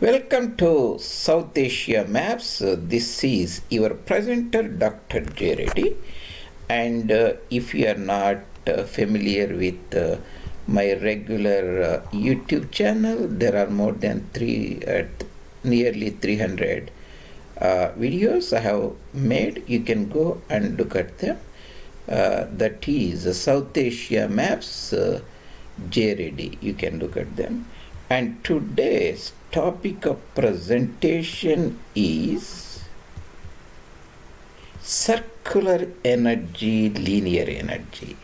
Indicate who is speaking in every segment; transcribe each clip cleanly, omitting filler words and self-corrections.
Speaker 1: Welcome to South Asia Maps. This is your presenter, Dr. J. Reddy. And if you are not familiar with my regular YouTube channel, there are more than nearly 300 videos I have made. You can go and look at them. That is South Asia Maps, J. Reddy. You can look at them. And today's topic of presentation is circular energy, linear energy.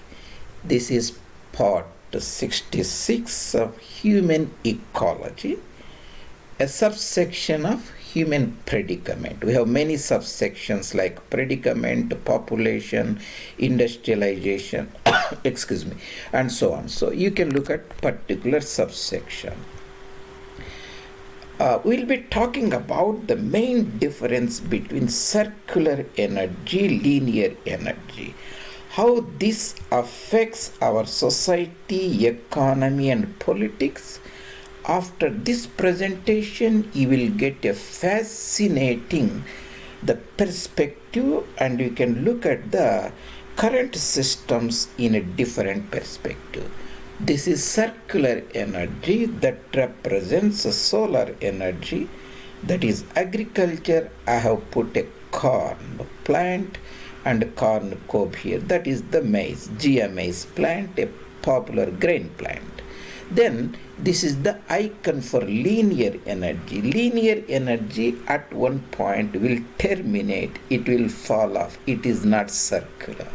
Speaker 1: This is part 66 of human ecology, a subsection of human predicament. We have many subsections like predicament, population, industrialization, excuse me, and so on. So you can look at particular subsection. We'll be talking about the main difference between circular energy, linear energy, how this affects our society, economy, and politics. After this presentation, you will get a fascinating perspective, and you can look at the current systems in a different perspective. This is circular energy that represents solar energy, that is agriculture. I have put a corn plant and a corn cob here, that is the maize, maize plant, a popular grain plant. Then this is the icon for linear energy. Linear energy at one point will terminate, it will fall off, it is not circular.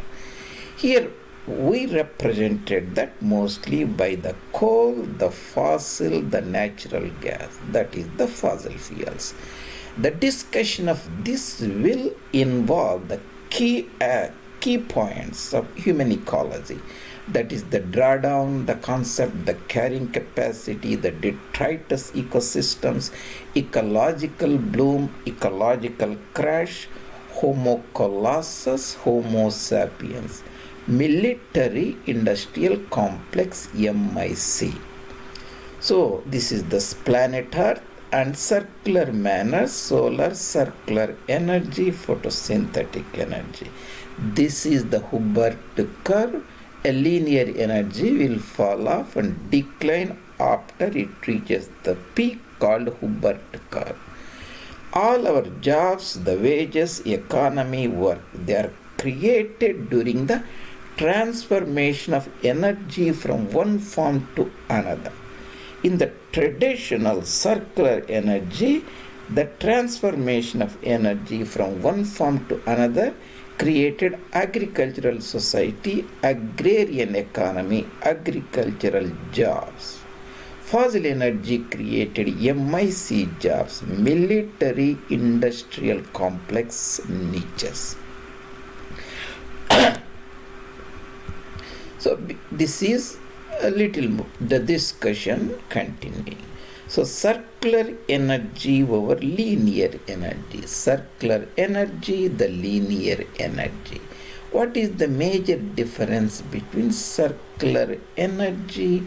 Speaker 1: Here we represented that mostly by the coal, the fossil, the natural gas, that is the fossil fuels. The discussion of this will involve the key points of human ecology, that is the drawdown, the concept, the carrying capacity, the detritus ecosystems, ecological bloom, ecological crash, Homo Colossus, Homo sapiens, military industrial complex MIC. So this is the planet Earth and circular manner, solar circular energy, photosynthetic energy. This is the Hubbert curve. A linear energy will fall off and decline after it reaches the peak called Hubbert curve. All our jobs, the wages, economy, work, they are created during the transformation of energy from one form to another. In the traditional circular energy, the transformation of energy from one form to another created agricultural society, agrarian economy, agricultural jobs. Fossil energy created MIC jobs, military industrial complex niches. So this is a little the discussion continuing. So circular energy over linear energy. Circular energy, the linear energy. What is the major difference between circular energy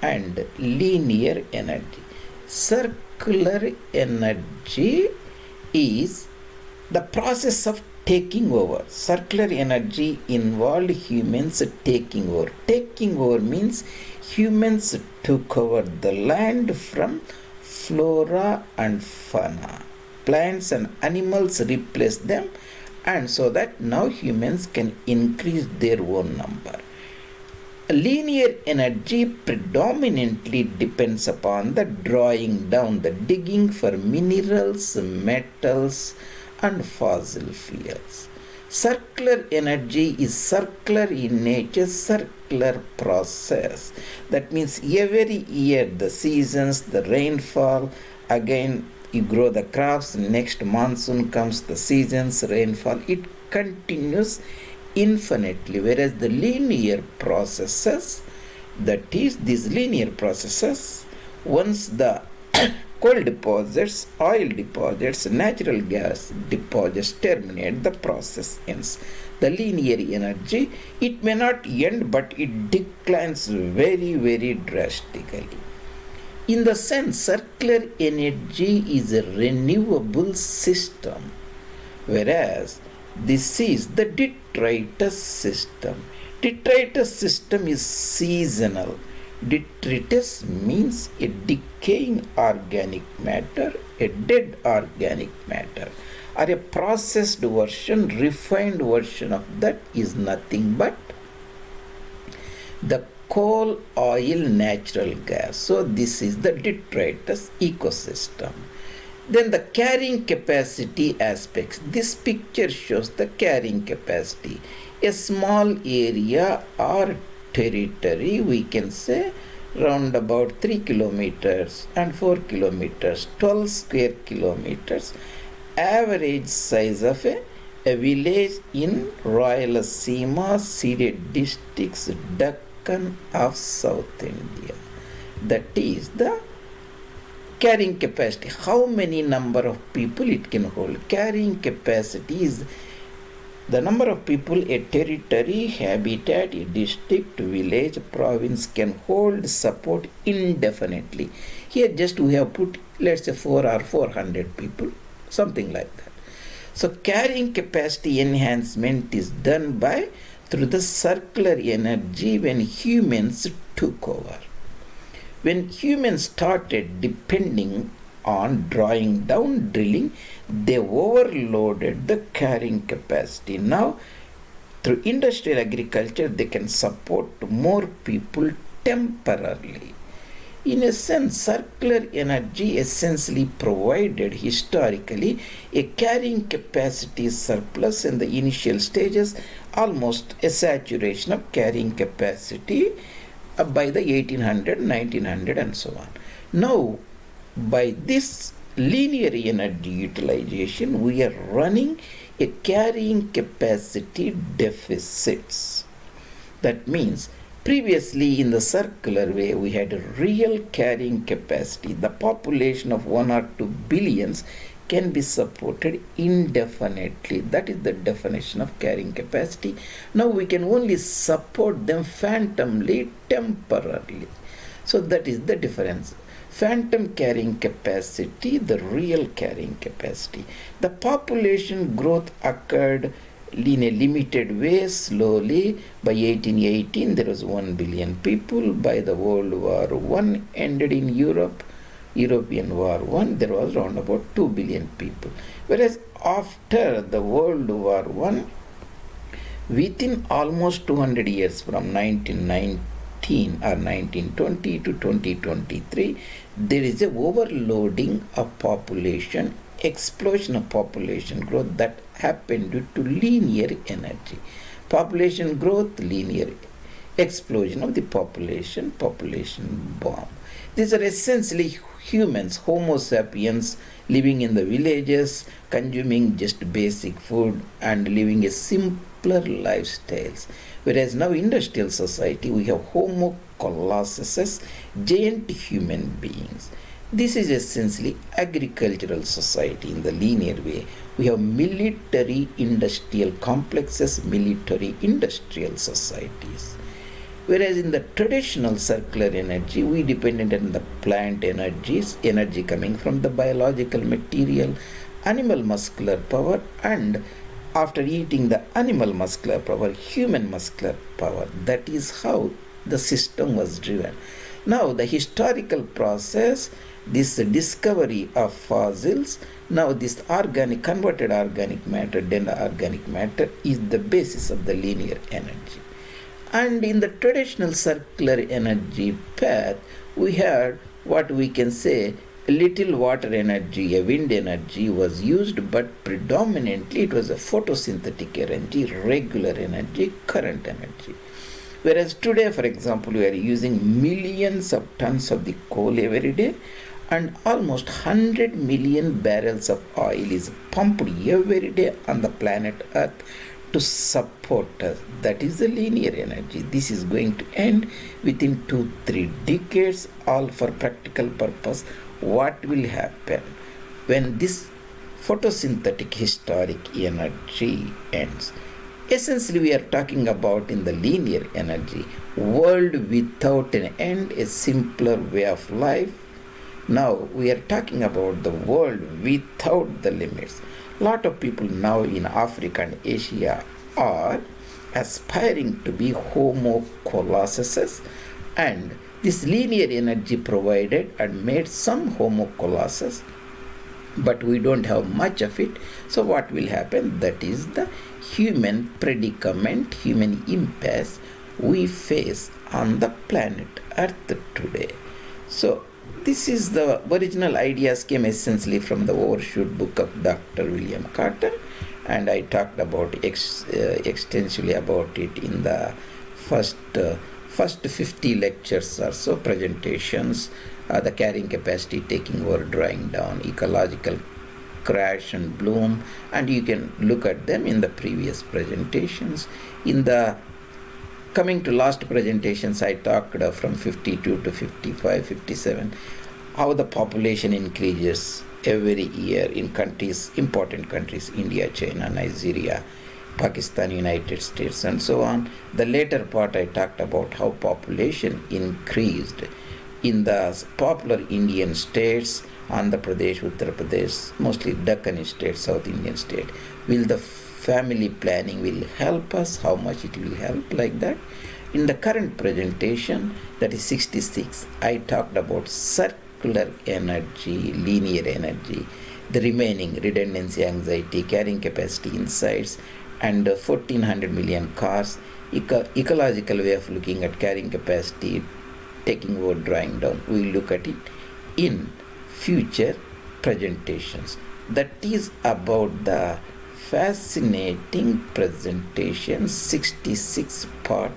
Speaker 1: and linear energy? Circular energy is the process of taking over. Circular energy involved humans taking over. Taking over means humans took over the land from flora and fauna. Plants and animals replaced them, and so that now humans can increase their own number. Linear energy predominantly depends upon the drawing down, the digging for minerals, metals, and fossil fuels. Circular energy is circular in nature, circular process. That means every year the seasons, the rainfall, again you grow the crops, next monsoon comes, the seasons, rainfall, it continues infinitely. Whereas the linear processes, that is these linear processes, once the coal deposits, oil deposits, natural gas deposits terminate, the process ends. The linear energy, it may not end, but it declines very, very drastically. In the sense, circular energy is a renewable system, whereas this is the detritus system. Detritus system is seasonal. Detritus means a decaying organic matter, a dead organic matter, or a processed version, refined version of that is nothing but the coal, oil, natural gas. So this is the detritus ecosystem. Then the carrying capacity aspects. This picture shows the carrying capacity. A small area or territory, we can say round about 3 kilometers and 4 kilometers, 12 square kilometers, average size of a village in Rayalaseema seeded districts, Deccan of South India. That is the carrying capacity. How many number of people it can hold? Carrying capacity is the number of people a territory, habitat, a district, village, province can hold, support indefinitely. Here just we have put, let's say 4 or 400 people, something like that. So carrying capacity enhancement is done by through the circular energy when humans took over. When humans started depending on drawing down, drilling, they overloaded the carrying capacity. Now, through industrial agriculture, they can support more people temporarily. In a sense, circular energy essentially provided historically a carrying capacity surplus in the initial stages, almost a saturation of carrying capacity by the 1800, 1900 and so on. Now, by this linear energy utilization, we are running a carrying capacity deficits. That means previously in the circular way we had a real carrying capacity. The population of 1 or 2 billions can be supported indefinitely. That is the definition of carrying capacity. Now we can only support them phantomly, temporarily. So that is the difference. Phantom carrying capacity, the real carrying capacity. The population growth occurred in a limited way, slowly. By 1818, there was 1 billion people. By the World War I ended in Europe, European War I, there was around about 2 billion people. Whereas after the World War I, within almost 200 years from 1919 or 1920 to 2023, there is a overloading of population, explosion of population growth that happened due to linear energy. Population growth, linear explosion of the population bomb. These are essentially humans, Homo sapiens, living in the villages, consuming just basic food and living a simpler lifestyles. Whereas now industrial society, we have Homo Colossus, giant human beings. This is essentially agricultural society in the linear way. We have military industrial complexes, military industrial societies. Whereas in the traditional circular energy, we depended on the plant energies, energy coming from the biological material, animal muscular power, and after eating the animal muscular power, human muscular power. That is how the system was driven. Now the historical process, this discovery of fossils, now this organic, converted organic matter, then organic matter is the basis of the linear energy. And in the traditional circular energy path, we had what we can say a little water energy, a wind energy was used, but predominantly it was a photosynthetic energy, regular energy, current energy. Whereas today, for example, we are using millions of tons of the coal every day, and almost 100 million barrels of oil is pumped every day on the planet Earth to support us. That is the linear energy. This is going to end within 2-3 decades, all for practical purpose. What will happen when this photosynthetic historic energy ends? Essentially, we are talking about in the linear energy, world without an end, a simpler way of life, Now we are talking about the world without the limits. Lot of people now in Africa and Asia are aspiring to be Homo Colossuses, and this linear energy provided and made some Homo Colossus, but we don't have much of it. So what will happen? That is the human predicament, human impasse we face on the planet Earth today. So this is the original ideas came essentially from the Overshoot book of Dr. William Catton, and I talked about extensively about it in the first 50 lectures or so, presentations, the carrying capacity, taking over, drawing down, ecological crash and bloom, and you can look at them in the previous presentations. In the coming to last presentations, I talked from 52 to 55, 57, how the population increases every year in countries, important countries, India, China, Nigeria, Pakistan, United States, and so on. The later part I talked about how population increased in the popular Indian states, Andhra Pradesh, Uttar Pradesh, mostly Deccan states, South Indian state. Will the family planning will help us? How much it will help, like that? In the current presentation, that is 66, I talked about circular energy, linear energy, the remaining redundancy, anxiety, carrying capacity, insights, and 1400 million cars, ecological way of looking at carrying capacity, taking over, drawing down. We will look at it in future presentations. That is about the fascinating presentation 66 part,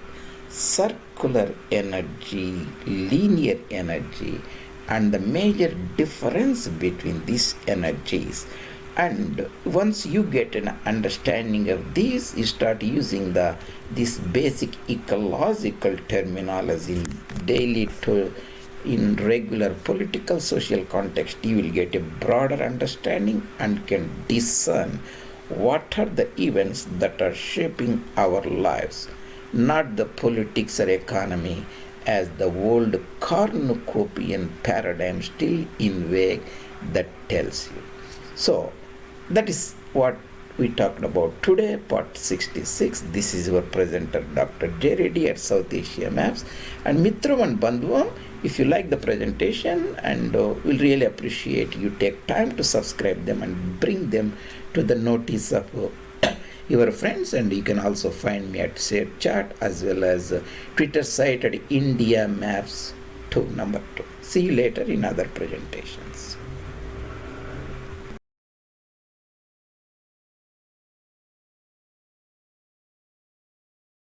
Speaker 1: circular energy, linear energy, and the major difference between these energies. And once you get an understanding of these, you start using this basic ecological terminology in daily in regular political social context. You will get a broader understanding and can discern what are the events that are shaping our lives, not the politics or economy as the old cornucopian paradigm still in vogue that tells you. So that is what we talked about today, part 66. This is your presenter, Dr. J. Reddy at South Asia Maps. And Mitram and Bandhuvam, if you like the presentation, and we'll really appreciate you take time to subscribe them and bring them to the notice of your friends. And you can also find me at Shared Chat as well as Twitter site at India Maps 2, number 2. See you later in other presentations.